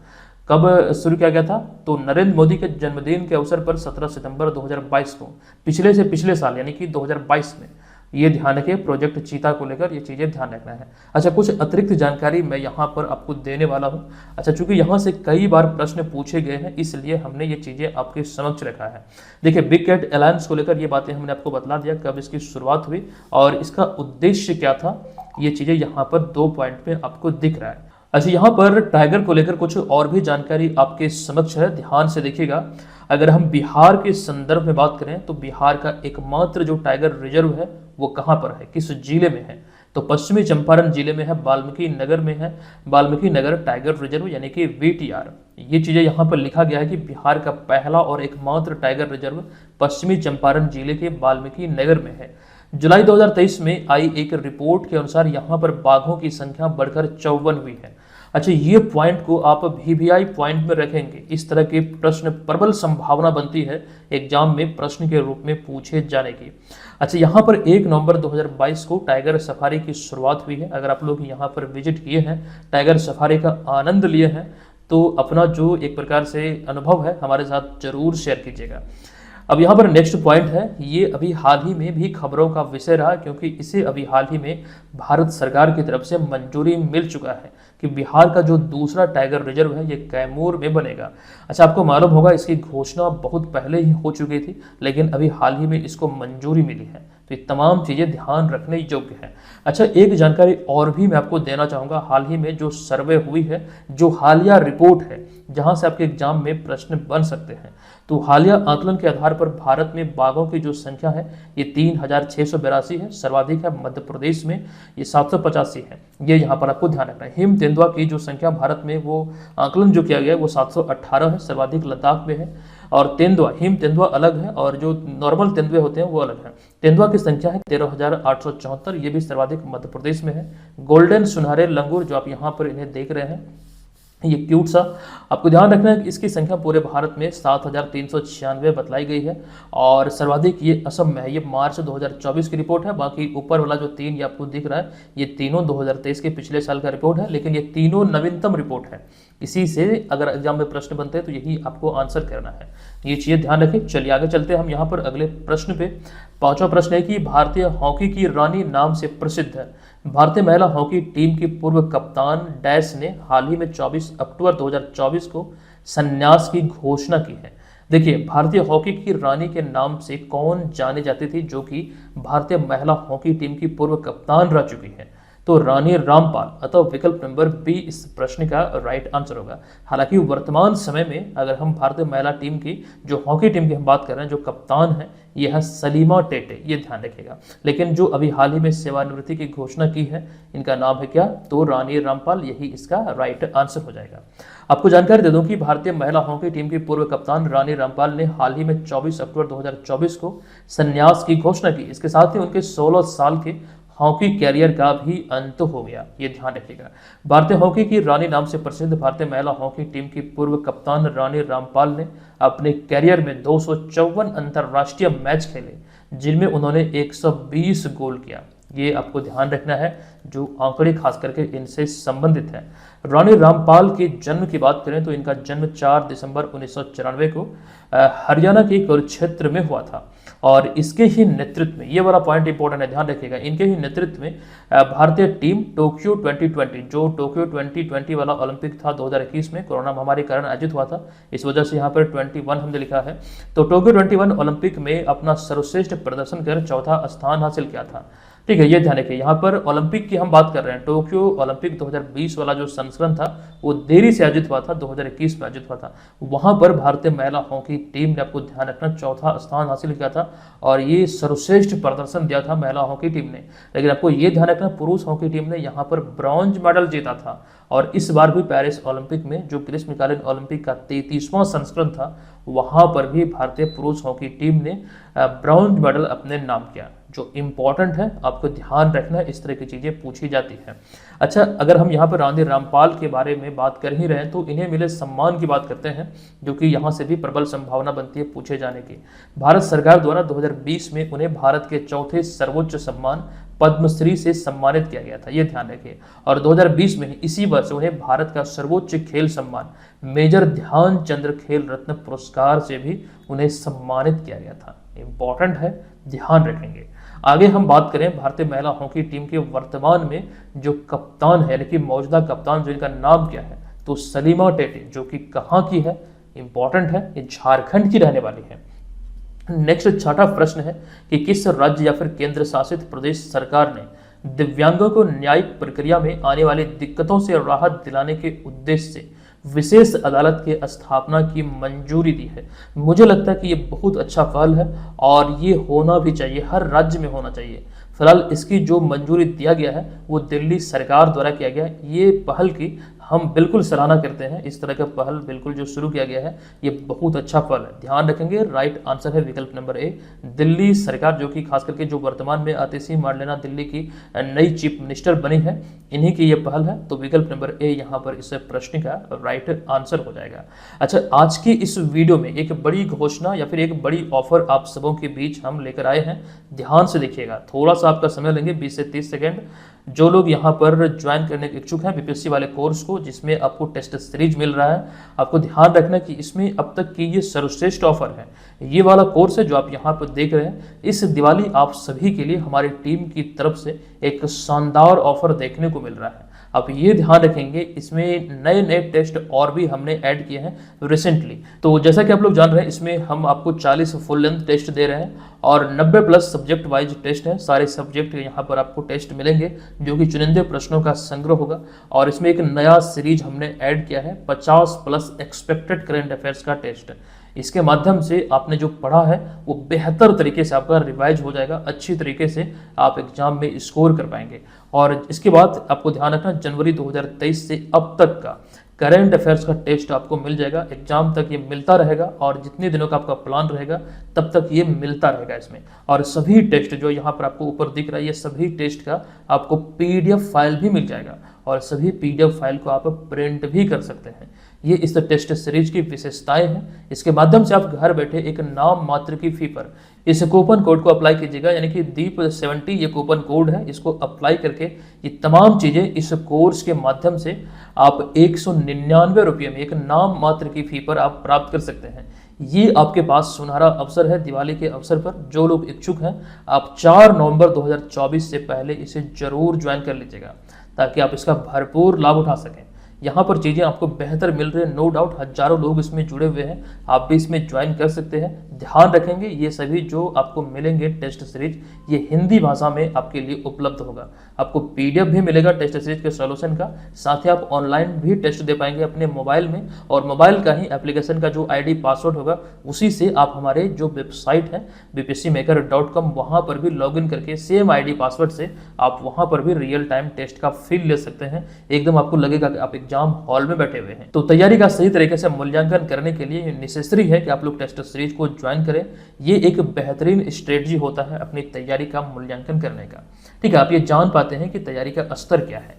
कब शुरू किया गया था? तो नरेंद्र मोदी के जन्मदिन के अवसर पर 17 सितंबर 2022 को, पिछले साल यानी कि 2022 में। ये ध्यान रखिए, प्रोजेक्ट चीता को लेकर ये चीज़ें ध्यान रखना है। अच्छा, कुछ अतिरिक्त जानकारी मैं यहाँ पर आपको देने वाला हूँ। अच्छा, चूंकि यहाँ से कई बार प्रश्न पूछे गए हैं, इसलिए हमने ये चीज़ें आपके समक्ष रखा है। देखिए, बिग कैट अलायंस को लेकर ये बातें हमने आपको बतला दिया, कब इसकी शुरुआत हुई और इसका उद्देश्य क्या था। ये चीज़ें यहाँ पर 2 पॉइंट पे आपको दिख रहा है। अच्छा, यहाँ पर टाइगर को लेकर कुछ और भी जानकारी आपके समक्ष है, ध्यान से देखिएगा। अगर हम बिहार के संदर्भ में बात करें तो बिहार का एकमात्र जो टाइगर रिजर्व है वो कहाँ पर है, किस जिले में है, तो पश्चिमी चंपारण जिले में है, वाल्मीकि नगर में है, वाल्मीकि नगर टाइगर रिजर्व यानी कि VTR। ये चीज़ें यहाँ पर लिखा गया है कि बिहार का पहला और एकमात्र टाइगर रिजर्व पश्चिमी चंपारण जिले के वाल्मीकि नगर में है। जुलाई 2023 में आई एक रिपोर्ट के अनुसार यहाँ पर बाघों की संख्या बढ़कर 54 हुई है। अच्छा, ये पॉइंट को आप VVI पॉइंट में रखेंगे, इस तरह के प्रश्न प्रबल संभावना बनती है एग्जाम में प्रश्न के रूप में पूछे जाने की। अच्छा, यहाँ पर 1 नवंबर 2022 को टाइगर सफारी की शुरुआत हुई है। अगर आप लोग यहाँ पर विजिट किए हैं, टाइगर सफारी का आनंद लिए हैं, तो अपना जो एक प्रकार से अनुभव है हमारे साथ जरूर शेयर कीजिएगा। अब यहाँ पर नेक्स्ट पॉइंट है, ये अभी हाल ही में भी खबरों का विषय रहा, क्योंकि इसे अभी हाल ही में भारत सरकार की तरफ से मंजूरी मिल चुका है कि बिहार का जो दूसरा टाइगर रिजर्व है ये कैमूर में बनेगा। अच्छा, आपको मालूम होगा इसकी घोषणा बहुत पहले ही हो चुकी थी, लेकिन अभी हाल ही में इसको मंजूरी मिली है, तो ये तमाम चीज़ें ध्यान रखने योग्य है। अच्छा, एक जानकारी और भी मैं आपको देना चाहूँगा, हाल ही में जो सर्वे हुई है, जो हालिया रिपोर्ट है जहाँ से आपके एग्जाम में प्रश्न बन सकते हैं, तो हालिया आकलन के आधार पर भारत में बाघों की जो संख्या है ये 3682 है, सर्वाधिक है मध्य प्रदेश में, ये 785 है। ये यहाँ पर आपको ध्यान रखना है। हिम तेंदुआ की जो संख्या भारत में वो आकलन जो किया गया है वो 718 है, सर्वाधिक लद्दाख में है। और तेंदुआ, हिम तेंदुआ अलग है और जो नॉर्मल तेंदुए होते हैं वो अलग है। तेंदुआ की संख्या है 13,874, ये भी सर्वाधिक मध्य प्रदेश में है। गोल्डन सुनहरे लंगूर जो आप यहाँ पर इन्हें देख रहे हैं, ये क्यूट सा, आपको ध्यान रखना है कि इसकी संख्या पूरे भारत में 7,396 बतलाई गई है और सर्वाधिक ये असम में है। ये मार्च 2024 की रिपोर्ट है, बाकी ऊपर वाला जो 3 ये आपको दिख रहा है ये तीनों 2023 के पिछले साल का रिपोर्ट है, लेकिन ये तीनों नवीनतम रिपोर्ट है। इसी से अगर एग्जाम में प्रश्न बनते हैं तो यही आपको आंसर करना है, ये चीज़ें ध्यान रखें। चलिए आगे चलते हैं हम यहाँ पर अगले प्रश्न पे। 5वां प्रश्न है कि भारतीय हॉकी की रानी नाम से प्रसिद्ध है भारतीय महिला हॉकी टीम की पूर्व कप्तान डैश ने हाल ही में 24 अक्टूबर 2024 को संन्यास की घोषणा की है। देखिए, भारतीय हॉकी की रानी के नाम से कौन जाने जाती थी, जो कि भारतीय महिला हॉकी टीम की पूर्व कप्तान रह चुकी है, तो रानी रामपाल, अतः विकल्प नंबर बी इस प्रश्न का राइट आंसर होगा। हालांकि वर्तमान समय में अगर हम भारतीय महिला टीम की जो हॉकी टीम की हम बात कर रहे हैं, जो कप्तान है यह है सलीमा टेटे, ये ध्यान रखिएगा। लेकिन जो अभी हाल ही में सेवानिवृत्ति की घोषणा की है, इनका नाम है क्या, तो रानी रामपाल, यही इसका राइट आंसर हो जाएगा। आपको जानकारी दे दूं कि भारतीय महिला हॉकी टीम की पूर्व कप्तान रानी रामपाल ने हाल ही में 24 अक्टूबर 2024 को संन्यास की घोषणा की। इसके साथ ही उनके 16 साल के हॉकी कैरियर का भी अंत हो गया, ये ध्यान रखिएगा। भारतीय हॉकी की रानी नाम से प्रसिद्ध भारतीय महिला हॉकी टीम की पूर्व कप्तान रानी रामपाल ने अपने कैरियर में 254 अंतर्राष्ट्रीय मैच खेले, जिनमें उन्होंने 120 गोल किया। ये आपको ध्यान रखना है, जो आंकड़े खास करके इनसे संबंधित है। रानी रामपाल के जन्म की बात करें तो इनका जन्म 4 दिसंबर 1994 को हरियाणा के कुरुक्षेत्र में हुआ था और इसके ही नेतृत्व में, ये वाला पॉइंट इंपॉर्टेंट है, ध्यान रखिएगा, इनके ही नेतृत्व में भारतीय टीम टोक्यो 2020, जो टोक्यो 2020 वाला ओलंपिक था 2021 में कोरोना महामारी के कारण आयोजित हुआ था, इस वजह से यहाँ पर 21 हमने लिखा है, तो टोक्यो 21 ओलंपिक में अपना सर्वश्रेष्ठ प्रदर्शन कर 4था स्थान हासिल किया था। ठीक है, ये ध्यान रखिए। यहाँ पर ओलंपिक की हम बात कर रहे हैं, टोक्यो ओलंपिक 2020 वाला जो संस्करण था वो देरी से आयोजित हुआ था, 2021 में आयोजित हुआ था। वहां पर भारतीय महिला हॉकी टीम ने, आपको ध्यान रखना, 4था स्थान हासिल किया था और ये सर्वश्रेष्ठ प्रदर्शन दिया था महिला हॉकी टीम ने। लेकिन आपको ये ध्यान रखना, पुरुष हॉकी टीम ने यहाँ पर ब्रॉन्ज मेडल जीता था और इस बार भी पेरिस ओलंपिक में, जो ग्रीष्मकालीन ओलंपिक का 33वां संस्करण था, वहां पर भी भारतीय पुरुष हॉकी टीम ने ब्रॉन्ज मेडल अपने नाम किया। जो इम्पोर्टेंट है, आपको ध्यान रखना है, इस तरह की चीजें पूछी जाती हैं। अच्छा, अगर हम यहाँ पर रानी रामपाल के बारे में बात कर ही रहे हैं तो इन्हें मिले सम्मान की बात करते हैं, जो कि यहाँ से भी प्रबल संभावना बनती है पूछे जाने की। भारत सरकार द्वारा 2020 में उन्हें भारत के 4थे सर्वोच्च सम्मान पद्मश्री से सम्मानित किया गया था, ये ध्यान रखिए। और 2020 में इसी वर्ष उन्हें भारत का सर्वोच्च खेल सम्मान मेजर ध्यानचंद खेल रत्न पुरस्कार से भी उन्हें सम्मानित किया गया था। इंपॉर्टेंट है, ध्यान रखेंगे। आगे हम बात करें भारतीय महिला हॉकी टीम के वर्तमान में जो कप्तान है, यानी कि मौजूदा कप्तान, जो इनका नाम क्या है, तो सलीमा टेटे, जो कि कहाँ की है, इंपॉर्टेंट है, ये झारखंड की रहने वाली है। नेक्स्ट छठा प्रश्न है कि किस राज्य या फिर केंद्र शासित प्रदेश सरकार ने दिव्यांगों को न्यायिक प्रक्रिया में आने वाली दिक्कतों से राहत दिलाने के उद्देश्य से विशेष अदालत के स्थापना की मंजूरी दी है। मुझे लगता है कि ये बहुत अच्छा पहल है और ये होना भी चाहिए, हर राज्य में होना चाहिए। फिलहाल इसकी जो मंजूरी दिया गया है वो दिल्ली सरकार द्वारा किया गया है। ये पहल की हम बिल्कुल सराहना करते हैं। इस तरह का पहल बिल्कुल जो शुरू किया गया है ये बहुत अच्छा पहल है। ध्यान रखेंगे, राइट आंसर है विकल्प नंबर ए, दिल्ली सरकार, जो कि खास करके जो वर्तमान में आतिशी मार्लेना दिल्ली की नई चीफ मिनिस्टर बनी है, इन्हीं की ये पहल है। तो विकल्प नंबर ए यहाँ पर इस प्रश्न का राइट आंसर हो जाएगा। अच्छा, आज की इस वीडियो में एक बड़ी घोषणा या फिर एक बड़ी ऑफर आप सबों के बीच हम लेकर आए हैं। ध्यान से देखिएगा, थोड़ा सा आपका समय लेंगे, 20 से 30 सेकेंड। जो लोग यहाँ पर ज्वाइन करने के इच्छुक हैं बीपीएससी वाले कोर्स को, जिसमें आपको टेस्ट सीरीज मिल रहा है, आपको ध्यान रखना कि इसमें अब तक की ये सर्वश्रेष्ठ ऑफर है। ये वाला कोर्स है जो आप यहाँ पर देख रहे हैं। इस दिवाली आप सभी के लिए हमारी टीम की तरफ से एक शानदार ऑफर देखने को मिल रहा है। आप ये ध्यान रखेंगे, इसमें नए नए टेस्ट और भी हमने ऐड किए हैं रिसेंटली। तो जैसा कि आप लोग जान रहे हैं, इसमें हम आपको 40 फुल लेंथ टेस्ट दे रहे हैं और 90 प्लस सब्जेक्ट वाइज टेस्ट है। सारे सब्जेक्ट यहाँ पर आपको टेस्ट मिलेंगे जो कि चुनिंदे प्रश्नों का संग्रह होगा। और इसमें एक नया सीरीज हमने ऐड किया है, 50 प्लस एक्सपेक्टेड करंट अफेयर्स का टेस्ट। इसके माध्यम से आपने जो पढ़ा है वो बेहतर तरीके से आपका रिवाइज हो जाएगा, अच्छी तरीके से आप एग्जाम में स्कोर कर पाएंगे। और इसके बाद आपको ध्यान रखना, जनवरी 2023 से अब तक का करंट अफेयर्स का टेस्ट आपको मिल जाएगा। एग्जाम तक ये मिलता रहेगा और जितने दिनों का आपका प्लान रहेगा तब तक ये मिलता रहेगा इसमें। और सभी टेस्ट जो यहाँ पर आपको ऊपर दिख रहा है, ये सभी टेस्ट का आपको पीडीएफ फाइल भी मिल जाएगा और सभी पीडीएफ फाइल को आप प्रिंट भी कर सकते हैं। ये इस टेस्ट सीरीज की विशेषताएं हैं। इसके माध्यम से आप घर बैठे एक नाम मात्र की फी पर इस कूपन कोड को अप्लाई कीजिएगा, यानी कि दीप 70 ये कूपन कोड है। इसको अप्लाई करके ये तमाम चीज़ें इस कोर्स के माध्यम से आप 199 रुपये में एक नाम मात्र की फी पर आप प्राप्त कर सकते हैं। ये आपके पास सुनहरा अवसर है दिवाली के अवसर पर। जो लोग इच्छुक हैं, आप 4 नवंबर 2024 से पहले इसे जरूर ज्वाइन कर लीजिएगा ताकि आप इसका भरपूर लाभ उठा सकें। यहाँ पर चीज़ें आपको बेहतर मिल रही है, नो डाउट। हजारों लोग इसमें जुड़े हुए हैं, आप भी इसमें ज्वाइन कर सकते हैं। ध्यान रखेंगे, ये सभी जो आपको मिलेंगे टेस्ट सीरीज, ये हिंदी भाषा में आपके लिए उपलब्ध होगा। आपको पीडीएफ भी मिलेगा टेस्ट सीरीज के सॉल्यूशन का, साथ ही आप ऑनलाइन भी टेस्ट दे पाएंगे अपने मोबाइल में। और मोबाइल का ही एप्लीकेशन का जो आईडी पासवर्ड होगा, उसी से आप हमारे जो वेबसाइट है bpscmaker.com, वहाँ पर भी लॉगिन करके सेम आईडी पासवर्ड से आप वहाँ पर भी रियल टाइम टेस्ट का फील ले सकते हैं। एकदम आपको लगेगा कि आप एग्जाम हॉल में बैठे हुए हैं। तो तैयारी का सही तरीके से मूल्यांकन करने के लिए नेसेसरी है कि आप लोग टेस्ट सीरीज को ज्वाइन करें। ये एक बेहतरीन स्ट्रेटजी होता है अपनी तैयारी का मूल्यांकन करने का। ठीक है, आप ये जान पाते हैं कि तैयारी का स्तर क्या है।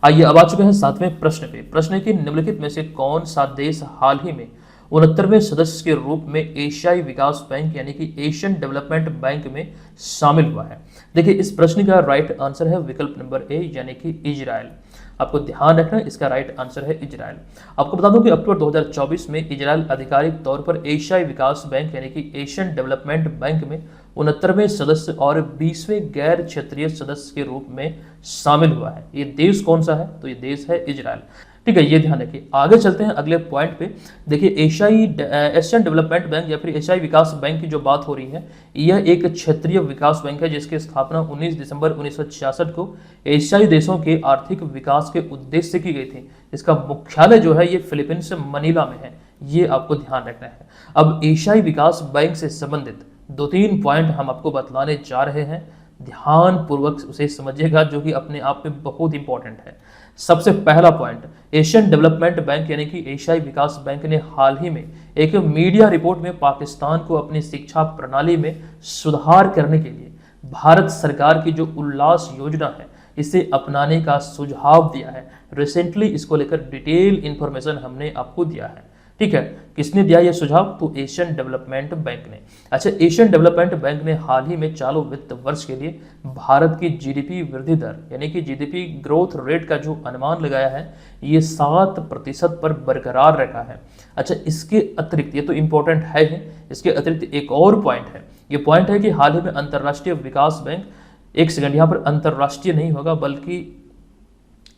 आइए अब आ चुके हैं 7वें प्रश्न पे। प्रश्न है कि निम्नलिखित में से कौन सा देश हाल ही में 69वें सदस्य के रूप में एशियाई विकास बैंक यानी कि एशियन डेवलपमेंट बैंक में शामिल हुआ है। देखिए, इस प्रश्न का राइट आंसर है विकल्प नंबर ए यानी कि इजराइल। आपको ध्यान रखना, इसका राइट आंसर है इजराइल। आपको बता दूं कि अक्टूबर 2024 में इजराइल आधिकारिक तौर पर एशियाई विकास बैंक यानी कि एशियन डेवलपमेंट बैंक में 69वें सदस्य और 20वें गैर क्षेत्रीय सदस्य के रूप में शामिल हुआ है। ये देश कौन सा है? तो ये देश है इजराइल। ठीक है, ये ध्यान रखिए। आगे चलते हैं अगले पॉइंट पे। देखिए, एशियन डेवलपमेंट बैंक या फिर एशियाई विकास बैंक की जो बात हो रही है, यह एक क्षेत्रीय विकास बैंक है जिसकी स्थापना 19 दिसंबर 1966 को एशियाई देशों के आर्थिक विकास के उद्देश्य से की गई थी। इसका मुख्यालय जो है ये फिलीपींस मनीला में है, ये आपको ध्यान रखना है। अब एशियाई विकास बैंक से संबंधित 2-3 पॉइंट हम आपको बतलाने जा रहे हैं, ध्यान पूर्वक उसे समझिएगा, जो कि अपने आप में बहुत इंपॉर्टेंट है। सबसे पहला पॉइंट, एशियन डेवलपमेंट बैंक यानी कि एशियाई विकास बैंक ने हाल ही में एक मीडिया रिपोर्ट में पाकिस्तान को अपनी शिक्षा प्रणाली में सुधार करने के लिए भारत सरकार की जो उल्लास योजना है इसे अपनाने का सुझाव दिया है। रिसेंटली इसको लेकर डिटेल इंफॉर्मेशन हमने आपको दिया है। ठीक है, किसने दिया यह सुझाव? तो एशियन डेवलपमेंट बैंक ने। अच्छा, एशियन डेवलपमेंट बैंक ने हाल ही में चालू वित्त वर्ष के लिए भारत की जीडीपी वृद्धि दर यानी कि जीडीपी ग्रोथ रेट का जो अनुमान लगाया है ये 7% पर बरकरार रखा है। अच्छा, इसके अतिरिक्त, ये तो इंपॉर्टेंट है ही, इसके अतिरिक्त एक और पॉइंट है, ये पॉइंट है कि हाल ही में अंतर्राष्ट्रीय विकास बैंक, एक सेकंड, यहाँ पर अंतर्राष्ट्रीय नहीं होगा बल्कि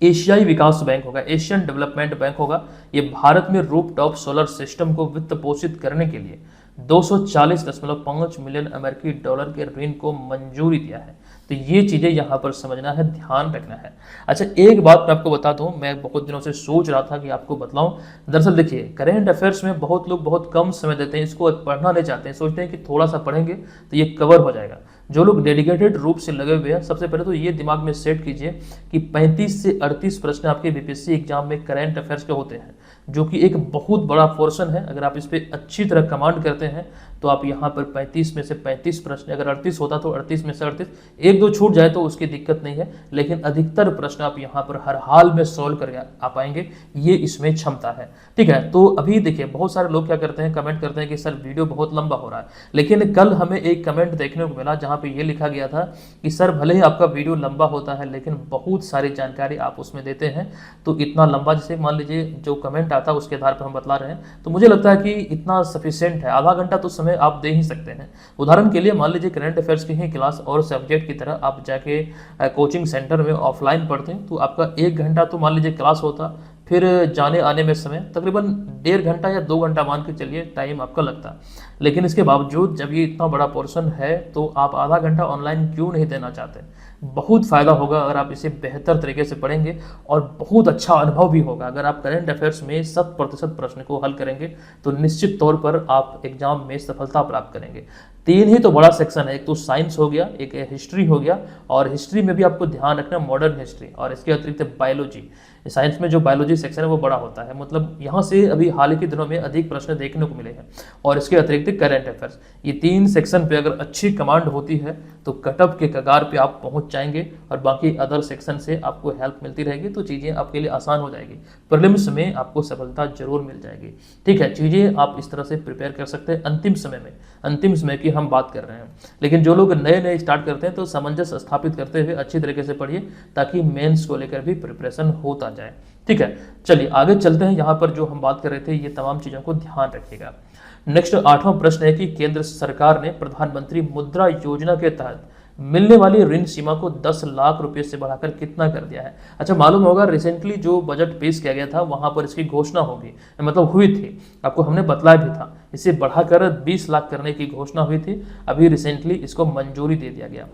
एशियाई विकास बैंक होगा, एशियन डेवलपमेंट बैंक होगा। ये भारत में रूफटॉप सोलर सिस्टम को वित्त पोषित करने के लिए 240.5 मिलियन अमेरिकी डॉलर के ऋण को मंजूरी दिया है। तो ये चीजें यहाँ पर समझना है, ध्यान रखना है। अच्छा, एक बात मैं आपको बता दूं, मैं बहुत दिनों से सोच रहा था कि आपको बतलाऊं। दरअसल देखिए, करेंट अफेयर्स में बहुत लोग बहुत कम समय देते हैं, इसको पढ़ना नहीं चाहते हैं, सोचते हैं कि थोड़ा सा पढ़ेंगे तो ये कवर हो जाएगा। जो लोग डेडिकेटेड रूप से लगे हुए हैं, सबसे पहले तो ये दिमाग में सेट कीजिए कि 35 से 38 प्रश्न आपके बीपीएससी एग्जाम में करेंट अफेयर्स के होते हैं, जो कि एक बहुत बड़ा पोर्शन है। अगर आप इस पर अच्छी तरह कमांड करते हैं तो आप यहाँ पर 35 में से 35 प्रश्न, अगर 38 होता तो 38 में से 38, एक दो छूट जाए तो उसकी दिक्कत नहीं है, लेकिन अधिकतर प्रश्न आप यहाँ पर हर हाल में सॉल्व कर आ पाएंगे, ये इसमें क्षमता है। ठीक है, तो अभी देखिए, बहुत सारे लोग क्या करते हैं, कमेंट करते हैं कि सर वीडियो बहुत लंबा हो रहा है, लेकिन कल हमें एक कमेंट देखने को मिला जहाँ पे ये लिखा गया था कि सर भले ही आपका वीडियो लंबा होता है लेकिन बहुत सारी जानकारी आप उसमें देते हैं, तो इतना लंबा, जैसे मान लीजिए जो कमेंट आता है उसके आधार पर हम बतला रहे हैं, तो मुझे लगता है कि इतना सफिशिएंट है। आधा घंटा तो समय आप दे ही सकते हैं। उदाहरण के लिए मान लीजिए करंट अफेयर्स की ही क्लास और सब्जेक्ट की तरह आप जाके कोचिंग सेंटर में ऑफलाइन पढ़ते हैं तो आपका 1 घंटा तो मान लीजिए क्लास होता, फिर जाने आने में समय तकरीबन 1.5 घंटा या 2 घंटा मान के चलिए टाइम आपका लगता। लेकिन इसके बावजूद जब ये इतना बड़ा पोर्शन है तो आप आधा घंटा ऑनलाइन क्यों नहीं देना चाहते? बहुत फायदा होगा अगर आप इसे बेहतर तरीके से पढ़ेंगे और बहुत अच्छा अनुभव भी होगा। अगर आप करंट अफेयर्स में 100% प्रश्न को हल करेंगे तो निश्चित तौर पर आप एग्जाम में सफलता प्राप्त करेंगे। 3 ही तो बड़ा सेक्शन है, एक तो साइंस हो गया, एक हिस्ट्री हो गया, और हिस्ट्री में भी आपको ध्यान रखना मॉडर्न हिस्ट्री, और इसके अतिरिक्त बायोलॉजी। साइंस में जो बायोलॉजी सेक्शन है वो बड़ा होता है, मतलब यहाँ से अभी हाल ही के दिनों में अधिक प्रश्न देखने को मिले हैं, और इसके अतिरिक्त करंट अफेयर्स। ये 3 सेक्शन पे अगर अच्छी कमांड होती है तो कटअप के कगार पे आप पहुंच जाएंगे, और बाकी अदर सेक्शन से आपको हेल्प मिलती रहेगी तो चीज़ें आपके लिए आसान हो जाएगी। प्रीलिम्स में आपको सफलता जरूर मिल जाएगी। ठीक है, चीज़ें आप इस तरह से प्रिपेयर कर सकते हैं अंतिम समय की हम बात कर रहे हैं। लेकिन जो लोग नए नए स्टार्ट करते हैं तो सामंजस्य स्थापित करते हुए अच्छी तरीके से पढ़िए ताकि मेंस को लेकर भी प्रिपरेशन होता जाए। ठीक है, चलिए आगे चलते हैं। यहाँ पर जो हम बात कर रहे थे ये तमाम चीज़ों को ध्यान रखिएगा। नेक्स्ट 8वां प्रश्न है कि केंद्र सरकार ने प्रधानमंत्री मुद्रा योजना के तहत मिलने वाली ऋण सीमा को 10 लाख रुपए से बढ़ाकर कितना कर दिया है? अच्छा, मालूम होगा रिसेंटली जो बजट पेश किया गया था वहां पर इसकी घोषणा होगी, मतलब हुई थी, आपको हमने बतलाया भी था। इसे बढ़ाकर 20 लाख करने की घोषणा हुई थी, अभी रिसेंटली इसको मंजूरी दे दिया गया।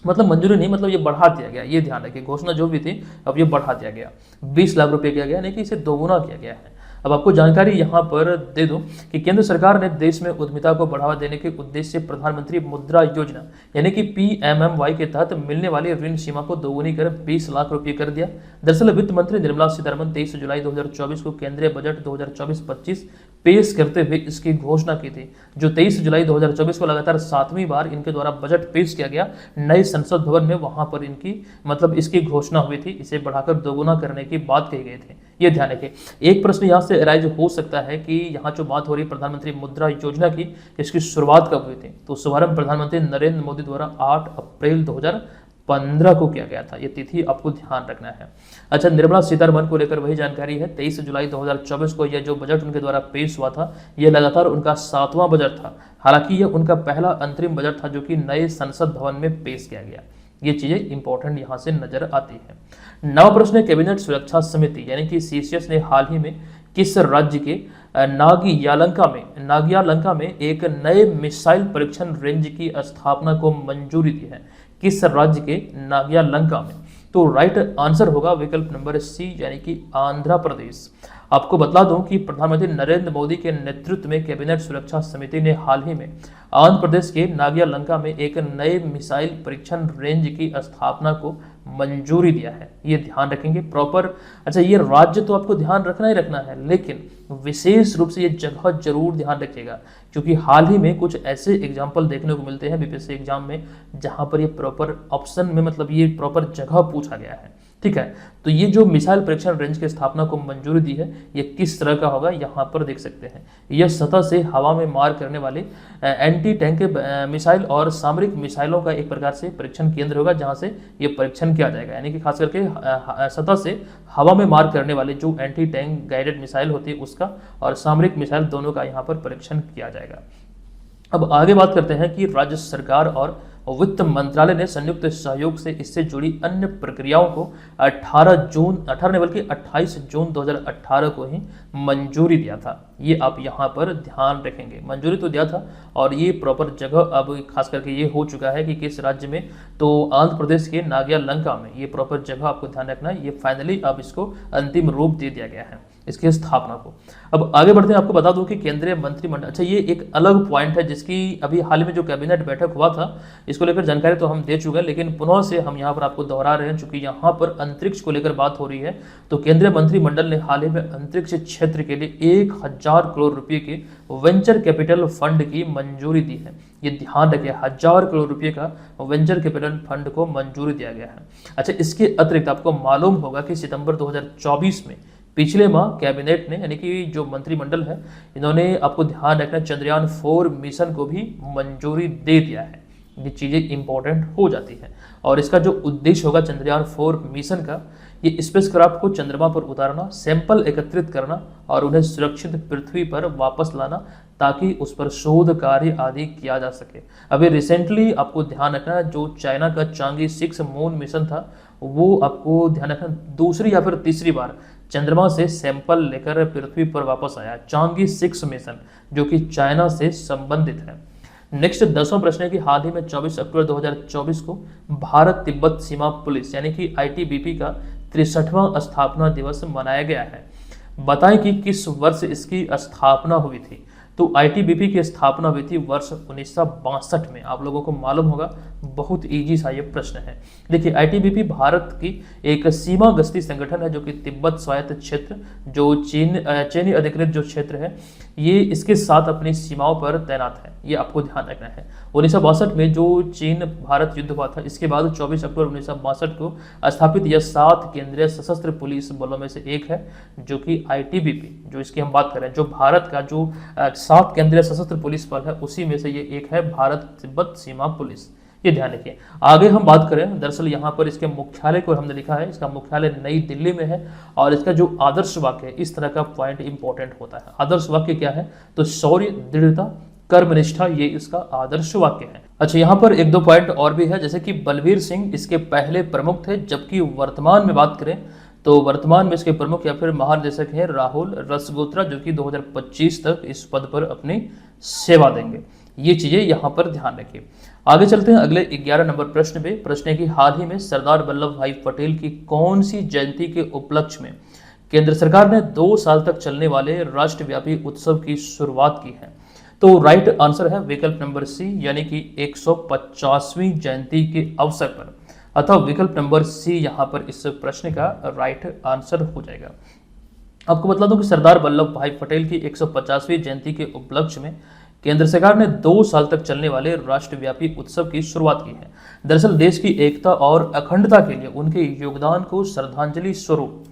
मतलब मंजूरी नहीं, मतलब ये बढ़ा दिया गया, ये ध्यान रखिए। घोषणा जो भी थी अब ये बढ़ा दिया गया, 20 लाख रुपए किया गया, नहीं कि इसे दोगुना किया गया है। अब आपको जानकारी यहाँ पर दे दूं कि केंद्र सरकार ने देश में उद्यमिता को बढ़ावा देने के उद्देश्य से प्रधानमंत्री मुद्रा योजना यानी कि PMMY के तहत मिलने वाली ऋण सीमा को दोगुनी कर 20 लाख रुपए कर दिया। दरअसल वित्त मंत्री निर्मला सीतारमण 23 जुलाई 2024 को केंद्रीय बजट 2024-25 पेश करते हुए इसकी घोषणा की थी। जो 23 जुलाई 2024 को लगातार 7वीं बार इनके द्वारा बजट पेश किया गया नए संसद भवन में, वहां पर इनकी मतलब इसकी घोषणा हुई थी। इसे बढ़ाकर दोगुना करने की बात कही गई थी, ये ध्यान रखिए। एक प्रश्न यहाँ से अराइज हो सकता है कि यहाँ जो बात हो रही प्रधानमंत्री मुद्रा योजना की, इसकी शुरुआत कब हुई थी? तो शुभारंभ प्रधानमंत्री नरेंद्र मोदी द्वारा 8 अप्रैल 2015 को किया गया था। ये तिथि आपको ध्यान रखना है। अच्छा, निर्मला सीतारमण को लेकर वही जानकारी है। 23 जुलाई 2024 को यह जो बजट उनके द्वारा पेश हुआ था, यह लगातार उनका 7वां बजट था। हालांकि यह उनका पहला अंतरिम बजट था जो कि नए संसद भवन में पेश किया गया। ये चीजें इंपॉर्टेंट यहाँ से नजर आती है। 9वां प्रश्न है, कैबिनेट सुरक्षा समिति यानी कि CCS ने हाल ही में किस राज्य के नागियालंका में एक नए मिसाइल परीक्षण रेंज की स्थापना को मंजूरी दी है? किस राज्य के नागियालंका में? तो राइट आंसर होगा विकल्प नंबर C यानी कि आंध्र प्रदेश। आपको बता दूं कि प्रधानमंत्री नरेंद्र मोदी के नेतृत्व में कैबिनेट सुरक्षा समिति ने हाल ही में आंध्र प्रदेश के नागियालंका में एक नए मिसाइल परीक्षण रेंज की स्थापना को मंजूरी दिया है। ये ध्यान रखेंगे प्रॉपर। अच्छा, ये राज्य तो आपको ध्यान रखना ही रखना है, लेकिन विशेष रूप से ये जगह जरूर ध्यान रखिएगा, क्योंकि हाल ही में कुछ ऐसे एग्जाम्पल देखने को मिलते हैं बीपीएससी एग्जाम में जहां पर ये प्रॉपर ऑप्शन में मतलब ये प्रॉपर जगह पूछा गया है। ठीक है, तो ये जो मिसाइल परीक्षण रेंज की स्थापना को मंजूरी दी है, ये किस तरह का होगा यहाँ पर देख सकते हैं। यह सतह से हवा में मार करने वाले एंटी टैंक मिसाइल और सामरिक मिसाइलों का एक प्रकार से परीक्षण केंद्र होगा जहाँ से ये परीक्षण किया जाएगा, यानी कि खास करके सतह से हवा में मार करने वाले जो एंटी टैंक गाइडेड मिसाइल होती है उसका और सामरिक मिसाइल दोनों का यहाँ पर परीक्षण किया जाएगा। अब आगे बात करते हैं कि राज्य सरकार और वित्त मंत्रालय ने संयुक्त सहयोग से इससे जुड़ी अन्य प्रक्रियाओं को 18 नहीं बल्कि 28 जून 2018 को ही मंजूरी दिया था। ये आप यहाँ पर ध्यान रखेंगे, मंजूरी तो दिया था और ये प्रॉपर जगह अब खास करके ये हो चुका है कि किस राज्य में, तो आंध्र प्रदेश के नागिया लंका में ये प्रॉपर जगह आपको ध्यान रखना है। ये फाइनली अब इसको अंतिम रूप दे दिया गया है इसकी स्थापना को। अब आगे बढ़ते हैं, आपको बता दूं कि केंद्रीय मंत्रिमंडल, अच्छा ये एक अलग पॉइंट है जिसकी अभी हाल में जो कैबिनेट बैठक हुआ था इसको लेकर जानकारी तो हम दे चुके हैं, लेकिन पुनः से हम यहाँ पर आपको दोहरा रहे हैं चूंकि यहाँ पर अंतरिक्ष को लेकर बात हो रही है। तो केंद्रीय मंत्रिमंडल ने हाल ही में अंतरिक्ष क्षेत्र के लिए 1000 करोड़ रुपए के वेंचर कैपिटल फंड की मंजूरी दी है। ये ध्यान रखिए, 1000 करोड़ रुपए का वेंचर कैपिटल फंड को मंजूरी दिया गया है। अच्छा, इसके अतिरिक्त आपको मालूम होगा कि सितंबर 2024 में पिछले माह कैबिनेट ने यानी कि जो मंत्रिमंडल है इन्होंने, आपको ध्यान रखना, चंद्रयान 4 मिशन को भी मंजूरी दे दिया है। ये चीज़ें इंपॉर्टेंट हो जाती हैं और इसका जो उद्देश्य होगा चंद्रयान 4 मिशन का, ये स्पेसक्राफ्ट को चंद्रमा पर उतारना, सैंपल एकत्रित करना और उन्हें सुरक्षित पृथ्वी पर वापस लाना ताकि उस पर शोध कार्य आदि किया जा सके। अभी रिसेंटली आपको ध्यान रखना, जो चाइना का चांगी 6 मून मिशन था वो आपको ध्यान रखना दूसरी या फिर तीसरी बार चंद्रमा से सैंपल लेकर पृथ्वी पर वापस आया, चांगी 6 मिशन, जो कि चाइना से संबंधित है। नेक्स्ट 10वां प्रश्न है कि हाल ही में 24 अक्टूबर 2024 को भारत तिब्बत सीमा पुलिस यानी कि ITBP का 63वां स्थापना दिवस मनाया गया है। बताएं कि किस वर्ष इसकी स्थापना हुई थी। तो ITBP की स्थापना हुई थी वर्ष 1962 में। आप लोगों को मालूम होगा, बहुत इजी सा ये प्रश्न है। देखिए, ITBP भारत की एक सीमा गश्ती संगठन है जो कि तिब्बत स्वायत्त क्षेत्र, जो चीनी अधिकृत जो क्षेत्र है, ये इसके साथ अपनी सीमाओं पर तैनात है। ये आपको ध्यान रखना है। 1962 में जो चीन भारत युद्ध हुआ था, इसके बाद 24 अक्टूबर 1962 को स्थापित यह 7 केंद्रीय सशस्त्र पुलिस बलों में से एक है, जो कि ITBP, जो इसकी हम बात करें, जो भारत का जो 7 केंद्रीय सशस्त्र पुलिस बल है उसी में से ये एक है, भारत तिब्बत सीमा पुलिस। ये ध्यान रखिए। आगे हम बात करें, दरअसल यहाँ पर इसके मुख्यालय को हमने लिखा है, इसका मुख्यालय नई दिल्ली में है और इसका जो आदर्श वाक्य है, इस तरह का पॉइंट इंपॉर्टेंट होता है। आदर्श वाक्य क्या है? तो शौर्य, दृढ़ता, कर्मनिष्ठा, ये इसका आदर्श वाक्य है। अच्छा, यहाँ पर 1-2 पॉइंट और भी है, जैसे कि बलबीर सिंह इसके पहले प्रमुख थे, जबकि वर्तमान में बात करें तो वर्तमान में इसके प्रमुख या फिर महानिदेशक हैं राहुल रसगोत्रा, जो कि 2025 तक इस पद पर अपनी सेवा देंगे। ये चीजें यहाँ पर ध्यान रखिए। आगे चलते हैं अगले 11 नंबर प्रश्न पे। प्रश्न है कि हाल ही में सरदार वल्लभ भाई पटेल की कौन सी जयंती के उपलक्ष्य में केंद्र सरकार ने 2 साल तक चलने वाले राष्ट्रव्यापी उत्सव की शुरुआत की है। तो राइट आंसर है विकल्प नंबर सी, यानी कि 150वीं जयंती के अवसर पर, अथवा विकल्प नंबर सी यहाँ पर इस प्रश्न का राइट आंसर हो जाएगा। आपको बता दूं कि सरदार वल्लभ भाई पटेल की 150वीं जयंती के उपलक्ष्य में केंद्र सरकार ने 2 साल तक चलने वाले राष्ट्रव्यापी उत्सव की शुरुआत की है। दरअसल देश की एकता और अखंडता के लिए उनके योगदान को श्रद्धांजलि स्वरूप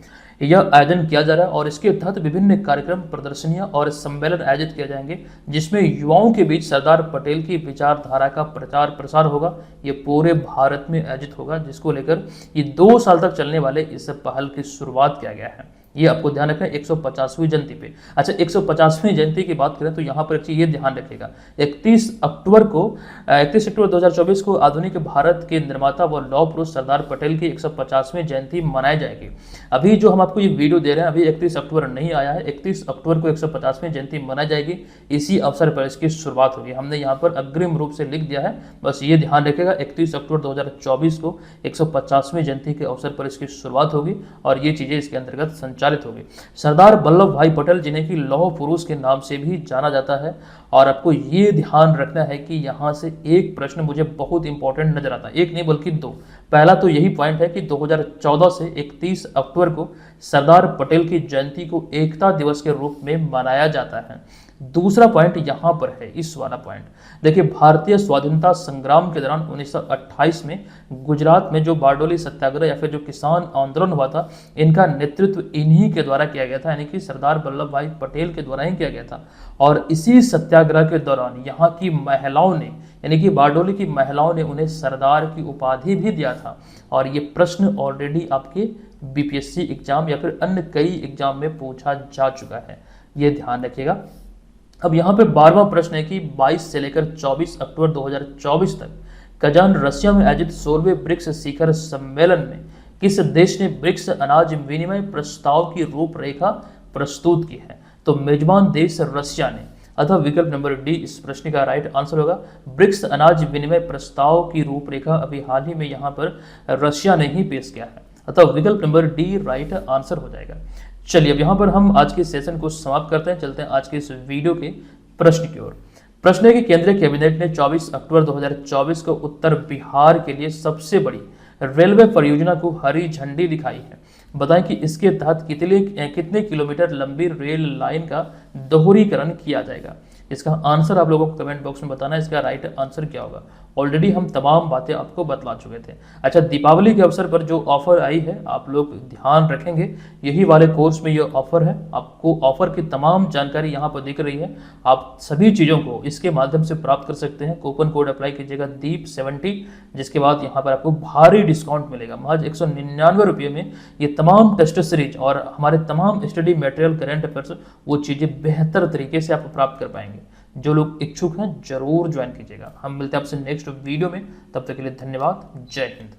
यह आयोजन किया जा रहा है और इसके तहत विभिन्न कार्यक्रम, प्रदर्शनियां और सम्मेलन आयोजित किए जाएंगे, जिसमें युवाओं के बीच सरदार पटेल की विचारधारा का प्रचार प्रसार होगा। ये पूरे भारत में आयोजित होगा, जिसको लेकर ये 2 साल तक चलने वाले इस पहल की शुरुआत किया गया है। ये आपको ध्यान रखना है 150वीं जयंती पे। अच्छा, 150वीं जयंती की बात करें तो यहाँ पर एक चीज ये ध्यान रखिएगा, 31 अक्टूबर 2024 को आधुनिक भारत के निर्माता व लौह पुरुष सरदार पटेल की 150वीं जयंती मनाई जाएगी। अभी जो हम आपको ये वीडियो दे रहे हैं, अभी 31 अक्टूबर नहीं आया है, 31 अक्टूबर को 150वीं जयंती मनाई जाएगी। इसी अवसर पर इसकी शुरुआत होगी। हमने यहाँ पर अग्रिम रूप से लिख दिया है, बस ये ध्यान रखिएगा 31 अक्टूबर 2024 को 150वीं जयंती के अवसर पर इसकी शुरुआत होगी और ये चीजें इसके अंतर्गत संचालित होगी। सरदार वल्लभ भाई पटेल, जिन्हें कि लौह पुरुष के नाम से भी जाना जाता है, और आपको ये ध्यान रखना है कि यहाँ से एक प्रश्न मुझे बहुत इंपॉर्टेंट नजर आता है, एक नहीं बल्कि 2। पहला तो यही पॉइंट है कि 2014 से 31 अक्टूबर को सरदार पटेल की जयंती को एकता दिवस के रूप में मनाया जाता है। दूसरा पॉइंट यहाँ पर है, इस वाला पॉइंट देखिए, भारतीय स्वाधीनता संग्राम के दौरान 1928 में गुजरात में जो बारडोली सत्याग्रह या फिर जो किसान आंदोलन हुआ था, इनका नेतृत्व इन्हीं के द्वारा किया गया था, यानी कि सरदार वल्लभ भाई पटेल के द्वारा ही किया गया था। और इसी सत्याग्रह के दौरान यहाँ की महिलाओं ने, यानी कि बारडोली की महिलाओं ने उन्हें सरदार की उपाधि भी दिया था। और ये प्रश्न ऑलरेडी आपके BPSC एग्जाम या फिर अन्य कई एग्जाम में पूछा जा चुका है, ये ध्यान रखिएगा। अब यहाँ पे 12वां प्रश्न है कि 22 से लेकर 24 अक्टूबर 2024 तक कजान रशिया में आयोजित 16वें ब्रिक्स शिखर सम्मेलन में किस देश ने ब्रिक्स अनाज विनिमय प्रस्ताव की रूपरेखा प्रस्तुत की है? तो मेजबान देश रशिया ने। अतः विकल्प नंबर डी इस प्रश्न का राइट आंसर होगा। ब्रिक्स अनाज विनिमय प्रस्ताव की रूपरेखा अभी हाल ही में यहाँ पर रशिया ने ही पेश किया है। अतः विकल्प नंबर डी राइट आंसर हो जाएगा। चलिए अब यहाँ पर हम आज के सेशन को समाप्त करते हैं, चलते हैं आज के इस वीडियो के प्रश्न की ओर। प्रश्न है कि केंद्रीय कैबिनेट ने 24 अक्टूबर 2024 को उत्तर बिहार के लिए सबसे बड़ी रेलवे परियोजना को हरी झंडी दिखाई है। बताएं कि इसके तहत कितने किलोमीटर लंबी रेल लाइन का दोहरीकरण किया जाएगा। इसका आंसर आप लोगों को कमेंट बॉक्स में बताना है, इसका राइट आंसर क्या होगा। ऑलरेडी हम तमाम बातें आपको बतला चुके थे। अच्छा, दीपावली के अवसर पर जो ऑफर आई है आप लोग ध्यान रखेंगे, यही वाले कोर्स में ये ऑफर है। आपको ऑफर की तमाम जानकारी यहाँ पर दिख रही है। आप सभी चीज़ों को इसके माध्यम से प्राप्त कर सकते हैं। कूपन कोड अप्लाई कीजिएगा दीप70, जिसके बाद यहाँ पर आपको भारी डिस्काउंट मिलेगा। महज 199 रुपये में ये तमाम टेस्ट सीरीज और हमारे तमाम स्टडी मटेरियल, करंट अफेयर्स, वो चीज़ें बेहतर तरीके से आप प्राप्त कर पाएंगे। जो लोग इच्छुक हैं जरूर ज्वाइन कीजिएगा। हम मिलते हैं आपसे नेक्स्ट वीडियो में, तब तक के लिए धन्यवाद। जय हिंद।